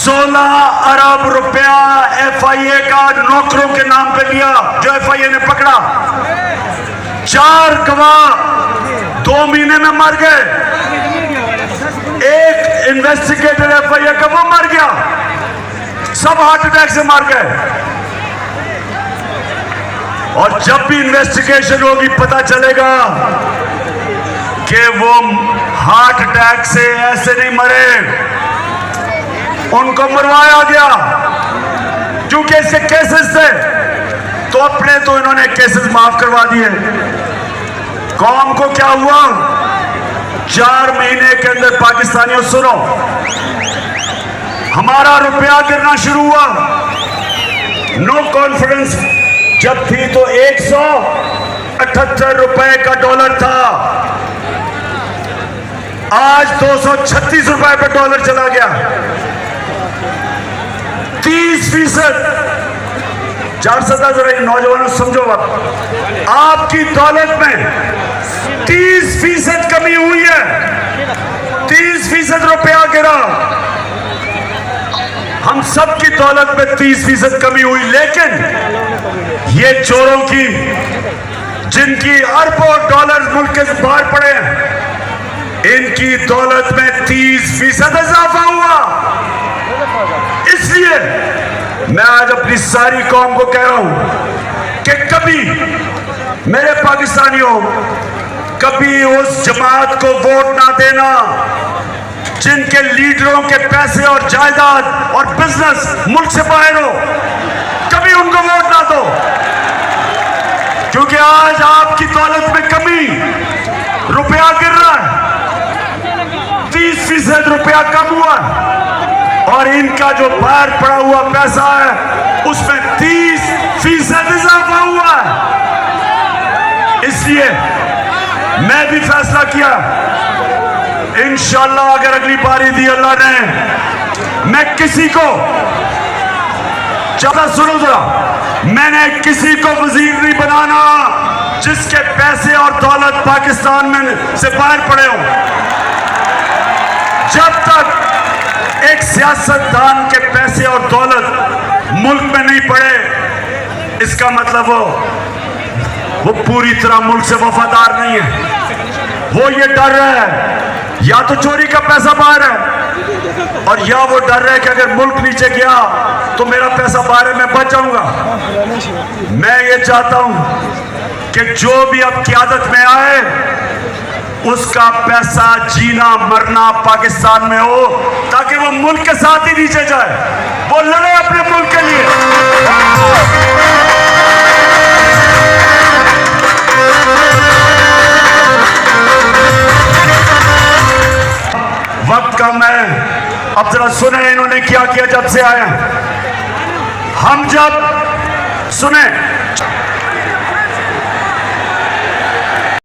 16 अरब रुपया FIA का नौकरों के नाम पे लिया, जो FIA ने पकड़ा। 4 गवाह 2 महीने में मर गए। एक इन्वेस्टिगेटर FIA का वो मर गया, सब हार्ट अटैक से मर गए। और जब भी इन्वेस्टिगेशन होगी पता चलेगा कि वो हार्ट अटैक से ऐसे नहीं मरे, उनको मरवाया गया। क्योंकि इसके केसेस थे तो अपने तो इन्होंने केसेस माफ करवा दिए। कौम को क्या हुआ? 4 महीने के अंदर पाकिस्तानियों सुनो, हमारा रुपया गिरना शुरू हुआ। नो कॉन्फिडेंस जब थी तो 178 रुपए का डॉलर था, आज 236 रुपए पर डॉलर चला गया। 30%। 400 जरा नौजवानों समझो, आपकी दौलत में 30% कमी हुई है। 30% रुपया गिरा। हम सब की दौलत में 30% कमी हुई, लेकिन ये चोरों की, जिनकी अरबों डॉलर मुल्क के बाहर पड़े हैं, इनकी दौलत में 30% इजाफा हुआ। इसलिए मैं आज अपनी सारी कौम को कह रहा हूं कि कभी मेरे पाकिस्तानियों, कभी उस जमात को वोट ना देना जिनके लीडरों के पैसे और जायदाद और बिजनेस मुल्क से बाहर हो। कभी उनको वोट ना दो, क्योंकि आज आपकी दौलत में कमी, रुपया गिर रहा है, 30% रुपया कम हुआ, और इनका जो बाहर पड़ा हुआ पैसा है उसमें 30% इजाफा हुआ है। इसलिए मैं भी फैसला किया, इंशाल्लाह अगर अगली बारी दी अल्लाह ने, मैं किसी को, ज्यादा सुनो जरा, मैंने किसी को वजीर नहीं बनाना जिसके पैसे और दौलत पाकिस्तान में से बाहर पड़े हो। जब तक एक सियासतदान के पैसे और दौलत मुल्क में नहीं पड़े, इसका मतलब वो पूरी तरह मुल्क से वफादार नहीं है। वो ये डर रहा है या तो चोरी का पैसा बाहर है, और या वो डर रहा है कि अगर मुल्क नीचे गया तो मेरा पैसा बाहर है, मैं बच जाऊंगा। मैं ये चाहता हूं कि जो भी अब क़यादत में आए उसका पैसा जीना मरना पाकिस्तान में हो, ताकि वो मुल्क के साथ ही नीचे जाए, वो लड़े अपने मुल्क के लिए। वक्त कम है, अब जरा सुने इन्होंने क्या किया जब से आया। हम जब सुने